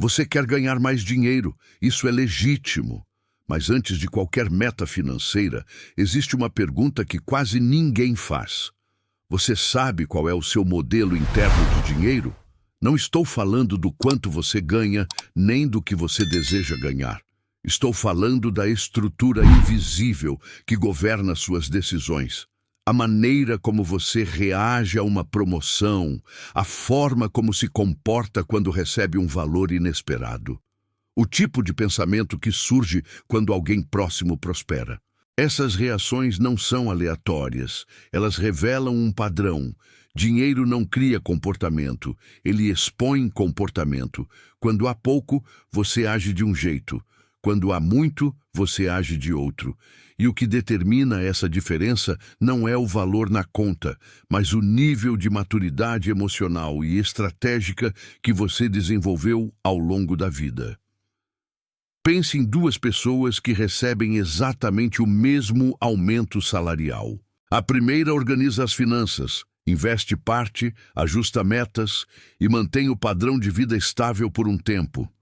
Você quer ganhar mais dinheiro, isso é legítimo. Mas antes de qualquer meta financeira, existe uma pergunta que quase ninguém faz. Você sabe qual é o seu modelo interno de dinheiro? Não estou falando do quanto você ganha, nem do que você deseja ganhar. Estou falando da estrutura invisível que governa suas decisões. A maneira como você reage a uma promoção, a forma como se comporta quando recebe um valor inesperado. O tipo de pensamento que surge quando alguém próximo prospera. Essas reações não são aleatórias, elas revelam um padrão. Dinheiro não cria comportamento, ele expõe comportamento. Quando há pouco, você age de um jeito. Quando há muito, você age de outro. E o que determina essa diferença não é o valor na conta, mas o nível de maturidade emocional e estratégica que você desenvolveu ao longo da vida. Pense em duas pessoas que recebem exatamente o mesmo aumento salarial. A primeira organiza as finanças, investe parte, ajusta metas e mantém o padrão de vida estável por um tempo.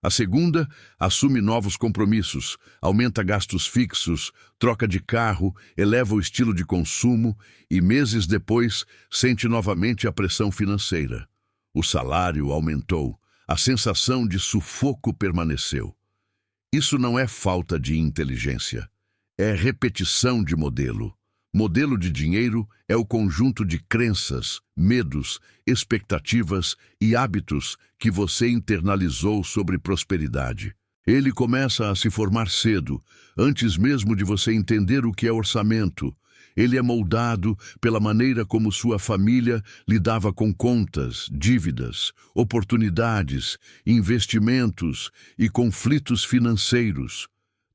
A segunda assume novos compromissos, aumenta gastos fixos, troca de carro, eleva o estilo de consumo e, meses depois, sente novamente a pressão financeira. O salário aumentou, a sensação de sufoco permaneceu. Isso não é falta de inteligência, é repetição de modelo. Modelo de dinheiro é o conjunto de crenças, medos, expectativas e hábitos que você internalizou sobre prosperidade. Ele começa a se formar cedo, antes mesmo de você entender o que é orçamento. Ele é moldado pela maneira como sua família lidava com contas, dívidas, oportunidades, investimentos e conflitos financeiros.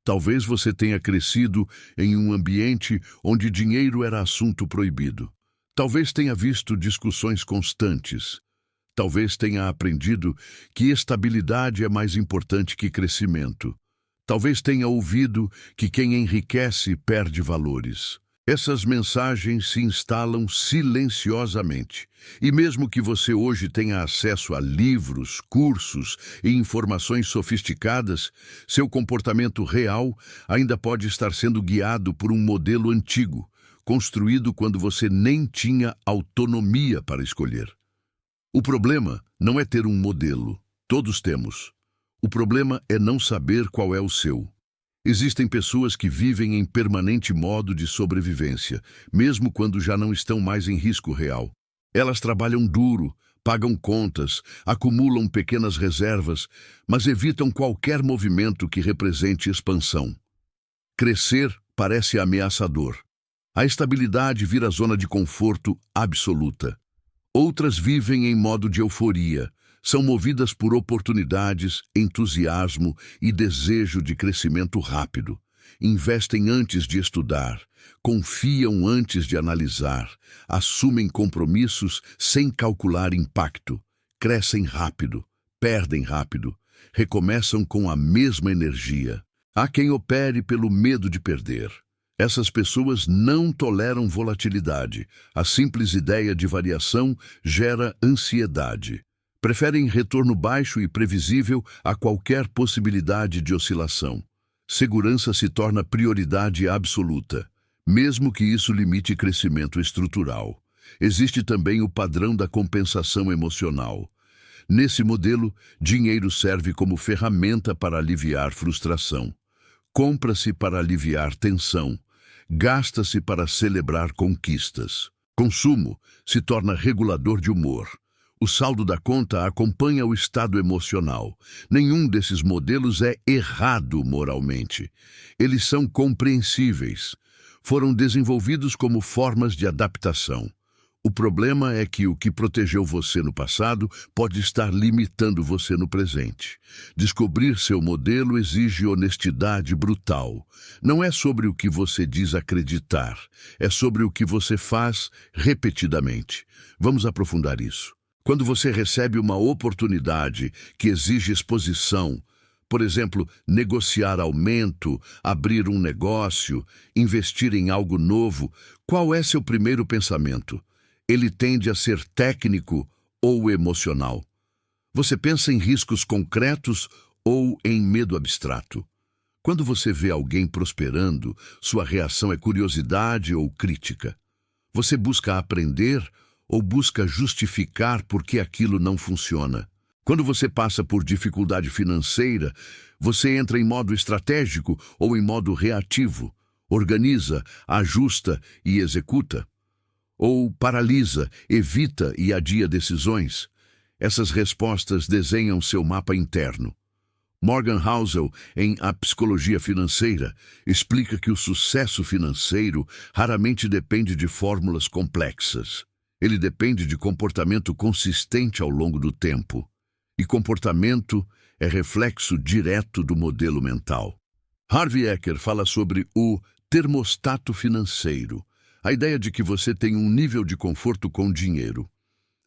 Talvez você tenha crescido em um ambiente onde dinheiro era assunto proibido. Talvez tenha visto discussões constantes. Talvez tenha aprendido que estabilidade é mais importante que crescimento. Talvez tenha ouvido que quem enriquece perde valores. Essas mensagens se instalam silenciosamente. E mesmo que você hoje tenha acesso a livros, cursos e informações sofisticadas, seu comportamento real ainda pode estar sendo guiado por um modelo antigo, construído quando você nem tinha autonomia para escolher. O problema não é ter um modelo. Todos temos. O problema é não saber qual é o seu. Existem pessoas que vivem em permanente modo de sobrevivência, mesmo quando já não estão mais em risco real. Elas trabalham duro, pagam contas, acumulam pequenas reservas, mas evitam qualquer movimento que represente expansão. Crescer parece ameaçador. A estabilidade vira zona de conforto absoluta. Outras vivem em modo de euforia. São movidas por oportunidades, entusiasmo e desejo de crescimento rápido. Investem antes de estudar, confiam antes de analisar, assumem compromissos sem calcular impacto, crescem rápido, perdem rápido, recomeçam com a mesma energia. Há quem opere pelo medo de perder. Essas pessoas não toleram volatilidade. A simples ideia de variação gera ansiedade. Preferem retorno baixo e previsível a qualquer possibilidade de oscilação. Segurança se torna prioridade absoluta, mesmo que isso limite crescimento estrutural. Existe também o padrão da compensação emocional. Nesse modelo, dinheiro serve como ferramenta para aliviar frustração. Compra-se para aliviar tensão. Gasta-se para celebrar conquistas. Consumo se torna regulador de humor. O saldo da conta acompanha o estado emocional. Nenhum desses modelos é errado moralmente. Eles são compreensíveis. Foram desenvolvidos como formas de adaptação. O problema é que o que protegeu você no passado pode estar limitando você no presente. Descobrir seu modelo exige honestidade brutal. Não é sobre o que você diz acreditar, é sobre o que você faz repetidamente. Vamos aprofundar isso. Quando você recebe uma oportunidade que exige exposição, por exemplo, negociar aumento, abrir um negócio, investir em algo novo, qual é seu primeiro pensamento? Ele tende a ser técnico ou emocional? Você pensa em riscos concretos ou em medo abstrato? Quando você vê alguém prosperando, sua reação é curiosidade ou crítica? Você busca aprender ou busca justificar por que aquilo não funciona? Quando você passa por dificuldade financeira, você entra em modo estratégico ou em modo reativo? Organiza, ajusta e executa? Ou paralisa, evita e adia decisões? Essas respostas desenham seu mapa interno. Morgan Housel, em A Psicologia Financeira, explica que o sucesso financeiro raramente depende de fórmulas complexas. Ele depende de comportamento consistente ao longo do tempo. E comportamento é reflexo direto do modelo mental. Harvey Eker fala sobre o termostato financeiro, a ideia de que você tem um nível de conforto com dinheiro.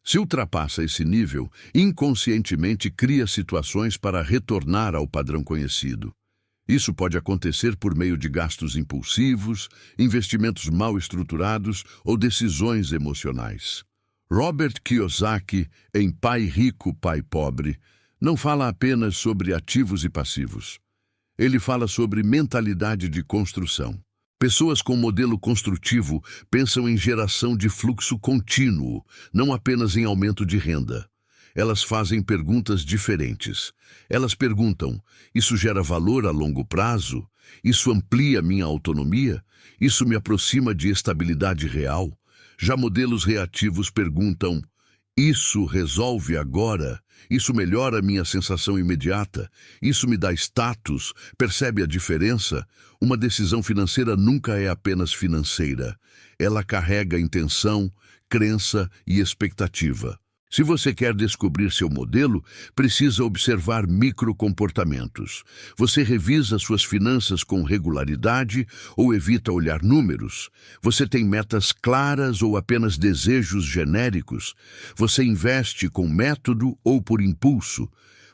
Se ultrapassa esse nível, inconscientemente cria situações para retornar ao padrão conhecido. Isso pode acontecer por meio de gastos impulsivos, investimentos mal estruturados ou decisões emocionais. Robert Kiyosaki, em Pai Rico, Pai Pobre, não fala apenas sobre ativos e passivos. Ele fala sobre mentalidade de construção. Pessoas com modelo construtivo pensam em geração de fluxo contínuo, não apenas em aumento de renda. Elas fazem perguntas diferentes. Elas perguntam: isso gera valor a longo prazo? Isso amplia minha autonomia? Isso me aproxima de estabilidade real? Já modelos reativos perguntam: isso resolve agora? Isso melhora minha sensação imediata? Isso me dá status? Percebe a diferença? Uma decisão financeira nunca é apenas financeira. Ela carrega intenção, crença e expectativa. Se você quer descobrir seu modelo, precisa observar microcomportamentos. Você revisa suas finanças com regularidade ou evita olhar números? Você tem metas claras ou apenas desejos genéricos? Você investe com método ou por impulso?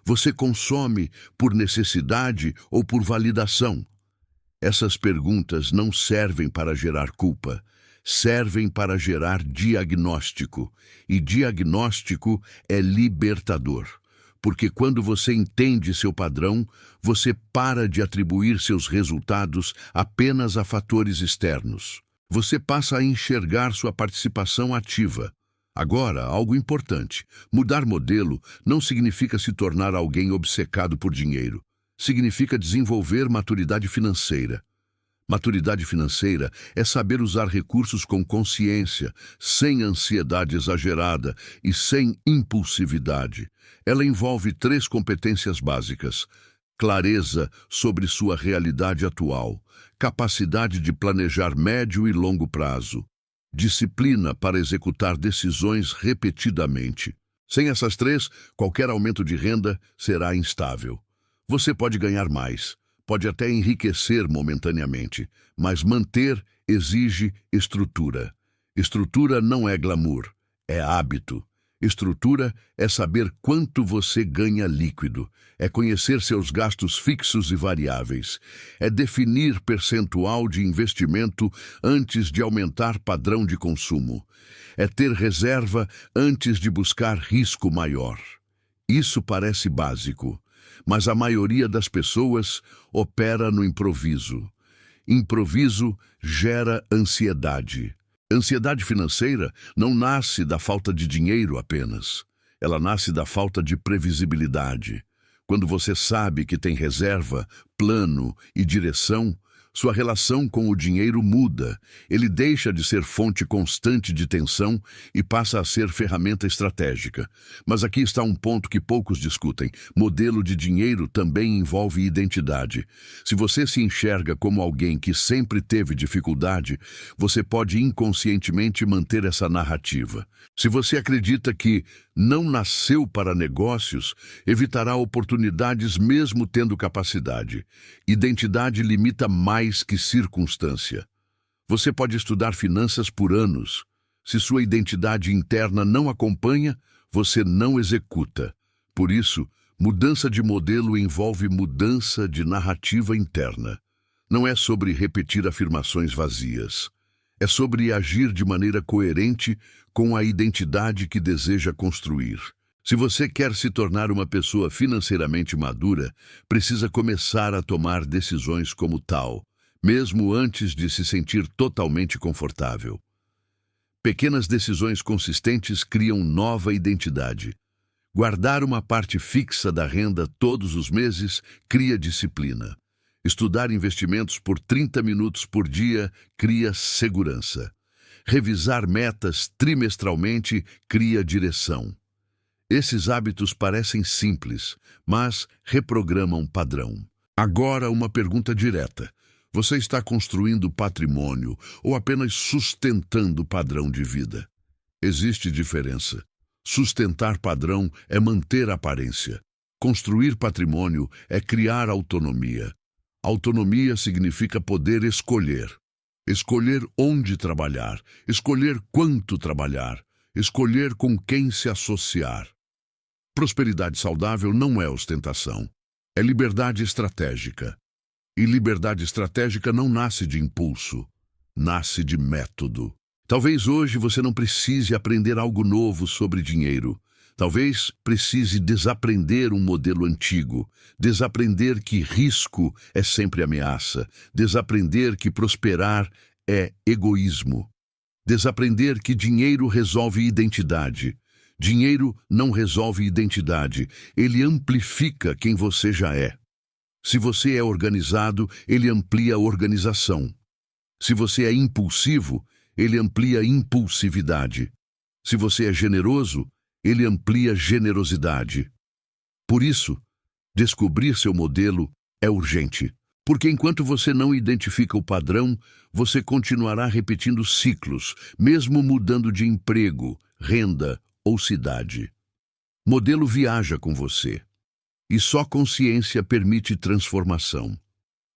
Você consome por necessidade ou por validação? Essas perguntas não servem para gerar culpa. Servem para gerar diagnóstico, e diagnóstico é libertador, porque quando você entende seu padrão, você para de atribuir seus resultados apenas a fatores externos. Você passa a enxergar sua participação ativa. Agora, algo importante: mudar modelo não significa se tornar alguém obcecado por dinheiro. Significa desenvolver maturidade financeira. Maturidade financeira é saber usar recursos com consciência, sem ansiedade exagerada e sem impulsividade. Ela envolve 3 competências básicas: clareza sobre sua realidade atual, capacidade de planejar médio e longo prazo, disciplina para executar decisões repetidamente. Sem essas 3, qualquer aumento de renda será instável. Você pode ganhar mais. Pode até enriquecer momentaneamente, mas manter exige estrutura. Estrutura não é glamour, é hábito. Estrutura é saber quanto você ganha líquido, é conhecer seus gastos fixos e variáveis, é definir percentual de investimento antes de aumentar padrão de consumo, é ter reserva antes de buscar risco maior. Isso parece básico, mas a maioria das pessoas opera no improviso. Improviso gera ansiedade. Ansiedade financeira não nasce da falta de dinheiro apenas. Ela nasce da falta de previsibilidade. Quando você sabe que tem reserva, plano e direção, sua relação com o dinheiro muda. Ele deixa de ser fonte constante de tensão e passa a ser ferramenta estratégica. Mas aqui está um ponto que poucos discutem. Modelo de dinheiro também envolve identidade. Se você se enxerga como alguém que sempre teve dificuldade, você pode inconscientemente manter essa narrativa. Se você acredita que não nasceu para negócios, evitará oportunidades mesmo tendo capacidade. Identidade limita mais que circunstância. Você pode estudar finanças por anos. Se sua identidade interna não acompanha, você não executa. Por isso, mudança de modelo envolve mudança de narrativa interna. Não é sobre repetir afirmações vazias. É sobre agir de maneira coerente com a identidade que deseja construir. Se você quer se tornar uma pessoa financeiramente madura, precisa começar a tomar decisões como tal, mesmo antes de se sentir totalmente confortável. Pequenas decisões consistentes criam nova identidade. Guardar uma parte fixa da renda todos os meses cria disciplina. Estudar investimentos por 30 minutos por dia cria segurança. Revisar metas trimestralmente cria direção. Esses hábitos parecem simples, mas reprogramam padrão. Agora, uma pergunta direta. Você está construindo patrimônio ou apenas sustentando o padrão de vida? Existe diferença. Sustentar padrão é manter aparência. Construir patrimônio é criar autonomia. Autonomia significa poder escolher. Escolher onde trabalhar, escolher quanto trabalhar, escolher com quem se associar. Prosperidade saudável não é ostentação, é liberdade estratégica. E liberdade estratégica não nasce de impulso, nasce de método. Talvez hoje você não precise aprender algo novo sobre dinheiro. Talvez precise desaprender um modelo antigo, desaprender que risco é sempre ameaça, desaprender que prosperar é egoísmo, desaprender que dinheiro resolve identidade. Dinheiro não resolve identidade, ele amplifica quem você já é. Se você é organizado, ele amplia a organização. Se você é impulsivo, ele amplia a impulsividade. Se você é generoso, ele amplia generosidade. Por isso, descobrir seu modelo é urgente, porque enquanto você não identifica o padrão, você continuará repetindo ciclos, mesmo mudando de emprego, renda ou cidade. Modelo viaja com você, e só consciência permite transformação.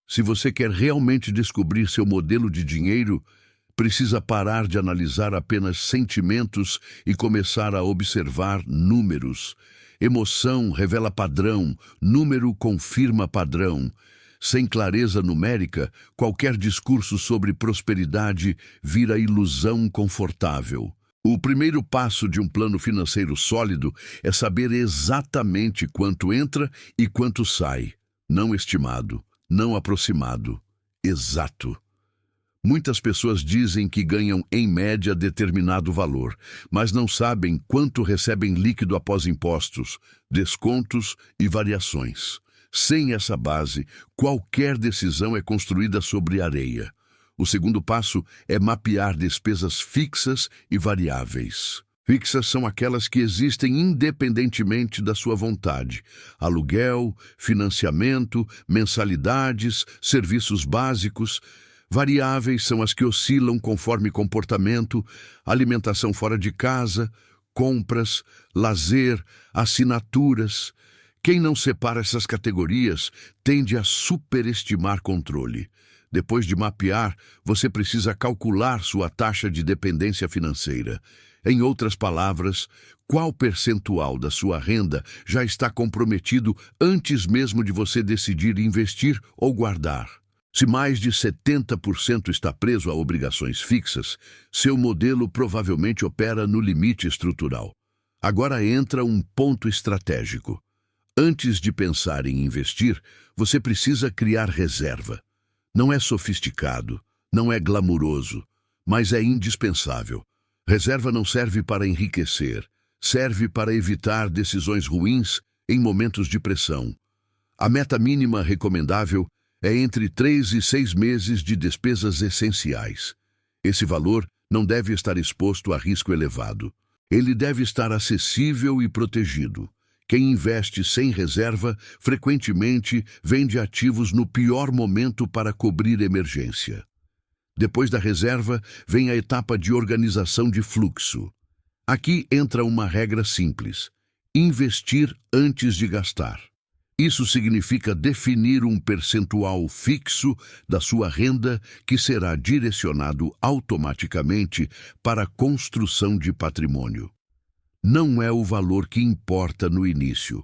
Se você quer realmente descobrir seu modelo de dinheiro, precisa parar de analisar apenas sentimentos e começar a observar números. Emoção revela padrão, número confirma padrão. Sem clareza numérica, qualquer discurso sobre prosperidade vira ilusão confortável. O primeiro passo de um plano financeiro sólido é saber exatamente quanto entra e quanto sai. Não estimado, não aproximado, exato. Muitas pessoas dizem que ganham, em média, determinado valor, mas não sabem quanto recebem líquido após impostos, descontos e variações. Sem essa base, qualquer decisão é construída sobre areia. O segundo passo é mapear despesas fixas e variáveis. Fixas são aquelas que existem independentemente da sua vontade. Aluguel, financiamento, mensalidades, serviços básicos. Variáveis são as que oscilam conforme comportamento, alimentação fora de casa, compras, lazer, assinaturas. Quem não separa essas categorias tende a superestimar controle. Depois de mapear, você precisa calcular sua taxa de dependência financeira. Em outras palavras, qual percentual da sua renda já está comprometido antes mesmo de você decidir investir ou guardar? Se mais de 70% está preso a obrigações fixas, seu modelo provavelmente opera no limite estrutural. Agora entra um ponto estratégico. Antes de pensar em investir, você precisa criar reserva. Não é sofisticado, não é glamuroso, mas é indispensável. Reserva não serve para enriquecer, serve para evitar decisões ruins em momentos de pressão. A meta mínima recomendável é entre 3 e 6 meses de despesas essenciais. Esse valor não deve estar exposto a risco elevado. Ele deve estar acessível e protegido. Quem investe sem reserva, frequentemente vende ativos no pior momento para cobrir emergência. Depois da reserva, vem a etapa de organização de fluxo. Aqui entra uma regra simples: investir antes de gastar. Isso significa definir um percentual fixo da sua renda que será direcionado automaticamente para a construção de patrimônio. Não é o valor que importa no início,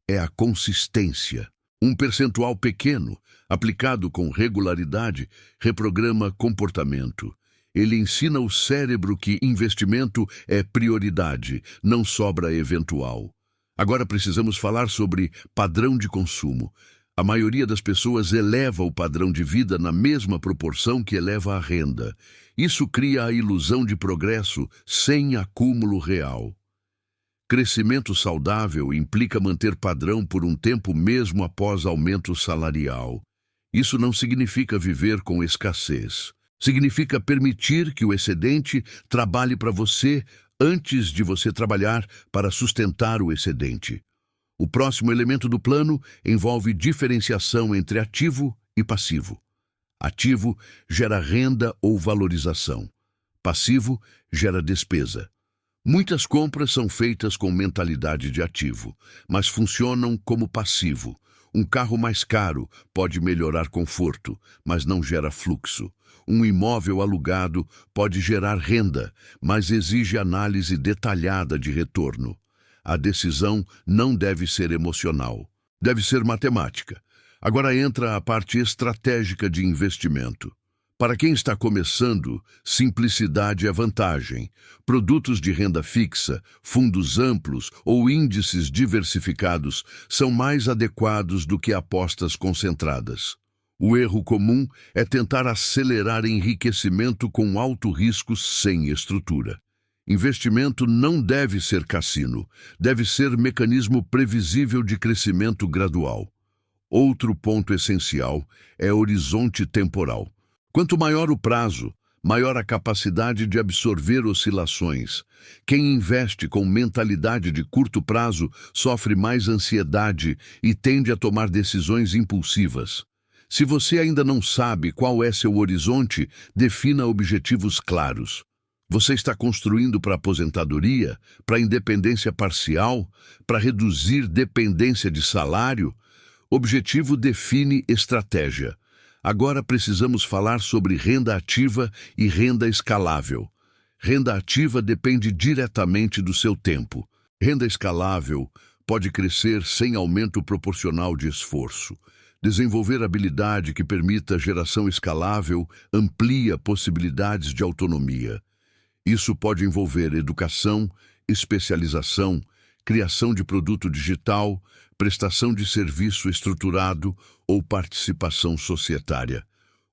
é a consistência. Um percentual pequeno, aplicado com regularidade, reprograma comportamento. Ele ensina o cérebro que investimento é prioridade, não sobra eventual. Agora precisamos falar sobre padrão de consumo. A maioria das pessoas eleva o padrão de vida na mesma proporção que eleva a renda. Isso cria a ilusão de progresso sem acúmulo real. Crescimento saudável implica manter padrão por um tempo mesmo após aumento salarial. Isso não significa viver com escassez. Significa permitir que o excedente trabalhe para você antes de você trabalhar para sustentar o excedente. O próximo elemento do plano envolve diferenciação entre ativo e passivo. Ativo gera renda ou valorização. Passivo gera despesa. Muitas compras são feitas com mentalidade de ativo, mas funcionam como passivo. Um carro mais caro pode melhorar conforto, mas não gera fluxo. Um imóvel alugado pode gerar renda, mas exige análise detalhada de retorno. A decisão não deve ser emocional, deve ser matemática. Agora entra a parte estratégica de investimento. Para quem está começando, simplicidade é vantagem. Produtos de renda fixa, fundos amplos ou índices diversificados são mais adequados do que apostas concentradas. O erro comum é tentar acelerar enriquecimento com alto risco sem estrutura. Investimento não deve ser cassino, deve ser mecanismo previsível de crescimento gradual. Outro ponto essencial é horizonte temporal. Quanto maior o prazo, maior a capacidade de absorver oscilações. Quem investe com mentalidade de curto prazo sofre mais ansiedade e tende a tomar decisões impulsivas. Se você ainda não sabe qual é seu horizonte, defina objetivos claros. Você está construindo para a aposentadoria, para a independência parcial, para reduzir dependência de salário? Objetivo define estratégia. Agora precisamos falar sobre renda ativa e renda escalável. Renda ativa depende diretamente do seu tempo. Renda escalável pode crescer sem aumento proporcional de esforço. Desenvolver habilidade que permita geração escalável amplia possibilidades de autonomia. Isso pode envolver educação, especialização, criação de produto digital, prestação de serviço estruturado ou participação societária.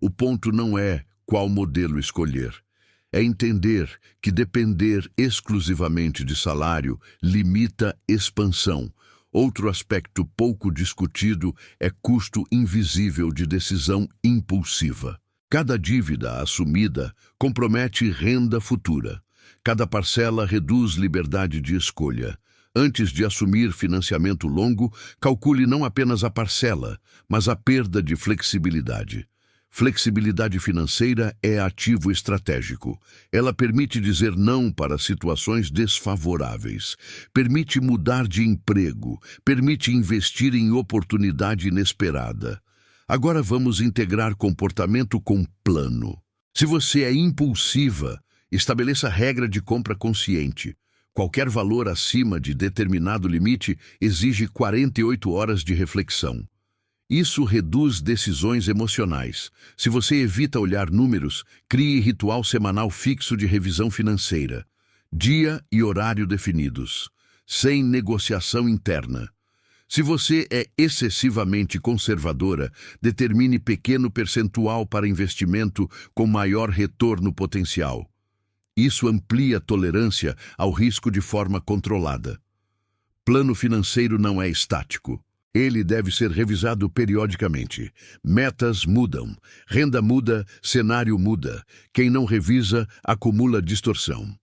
O ponto não é qual modelo escolher. É entender que depender exclusivamente de salário limita expansão. Outro aspecto pouco discutido é custo invisível de decisão impulsiva. Cada dívida assumida compromete renda futura. Cada parcela reduz liberdade de escolha. Antes de assumir financiamento longo, calcule não apenas a parcela, mas a perda de flexibilidade. Flexibilidade financeira é ativo estratégico. Ela permite dizer não para situações desfavoráveis, permite mudar de emprego, permite investir em oportunidade inesperada. Agora vamos integrar comportamento com plano. Se você é impulsiva, estabeleça regra de compra consciente. Qualquer valor acima de determinado limite exige 48 horas de reflexão. Isso reduz decisões emocionais. Se você evita olhar números, crie ritual semanal fixo de revisão financeira. Dia e horário definidos. Sem negociação interna. Se você é excessivamente conservadora, determine pequeno percentual para investimento com maior retorno potencial. Isso amplia a tolerância ao risco de forma controlada. Plano financeiro não é estático. Ele deve ser revisado periodicamente. Metas mudam, renda muda, cenário muda. Quem não revisa, acumula distorção.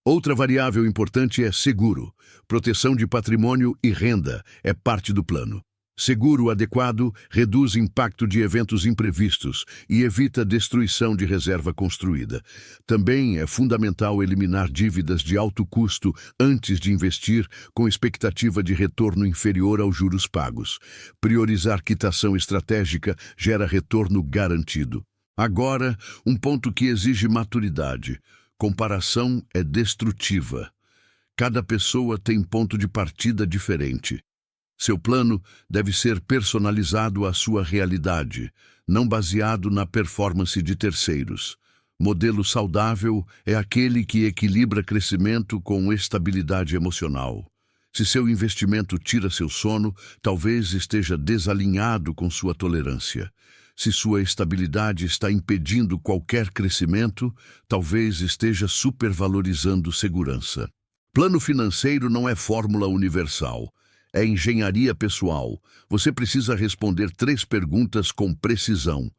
Outra variável importante é seguro. Proteção de patrimônio e renda é parte do plano. Seguro adequado reduz impacto de eventos imprevistos e evita destruição de reserva construída. Também é fundamental eliminar dívidas de alto custo antes de investir com expectativa de retorno inferior aos juros pagos. Priorizar quitação estratégica gera retorno garantido. Agora, um ponto que exige maturidade. Comparação é destrutiva. Cada pessoa tem ponto de partida diferente. Seu plano deve ser personalizado à sua realidade, não baseado na performance de terceiros. Modelo saudável é aquele que equilibra crescimento com estabilidade emocional. Se seu investimento tira seu sono, talvez esteja desalinhado com sua tolerância. Se sua estabilidade está impedindo qualquer crescimento, talvez esteja supervalorizando segurança. Plano financeiro não é fórmula universal. É engenharia pessoal. Você precisa responder 3 perguntas com precisão.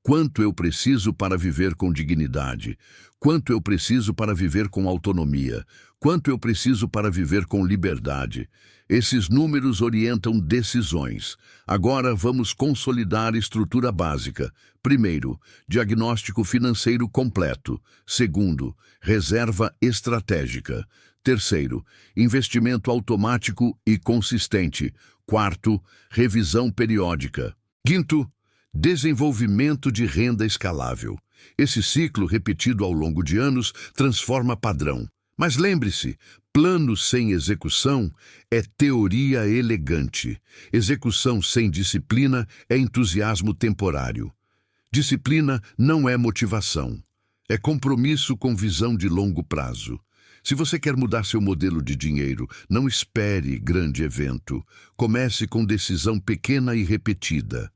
Quanto eu preciso para viver com dignidade? Quanto eu preciso para viver com autonomia? Quanto eu preciso para viver com liberdade? Esses números orientam decisões. Agora vamos consolidar a estrutura básica. Primeiro, diagnóstico financeiro completo. Segundo, reserva estratégica. Terceiro, investimento automático e consistente. Quarto, revisão periódica. Quinto, desenvolvimento de renda escalável. Esse ciclo, repetido ao longo de anos, transforma padrão. Mas lembre-se, plano sem execução é teoria elegante. Execução sem disciplina é entusiasmo temporário. Disciplina não é motivação. É compromisso com visão de longo prazo. Se você quer mudar seu modelo de dinheiro, não espere grande evento. Comece com decisão pequena e repetida.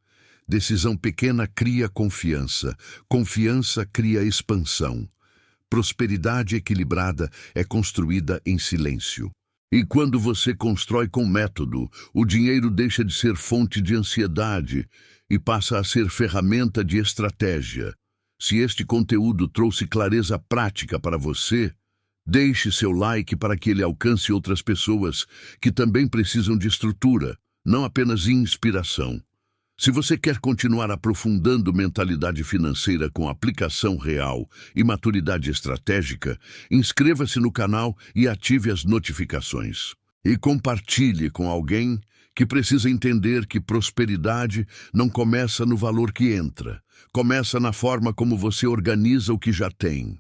Decisão pequena cria confiança. Confiança cria expansão. Prosperidade equilibrada é construída em silêncio. E quando você constrói com método, o dinheiro deixa de ser fonte de ansiedade e passa a ser ferramenta de estratégia. Se este conteúdo trouxe clareza prática para você, deixe seu like para que ele alcance outras pessoas que também precisam de estrutura, não apenas inspiração. Se você quer continuar aprofundando mentalidade financeira com aplicação real e maturidade estratégica, inscreva-se no canal e ative as notificações. E compartilhe com alguém que precisa entender que prosperidade não começa no valor que entra, começa na forma como você organiza o que já tem.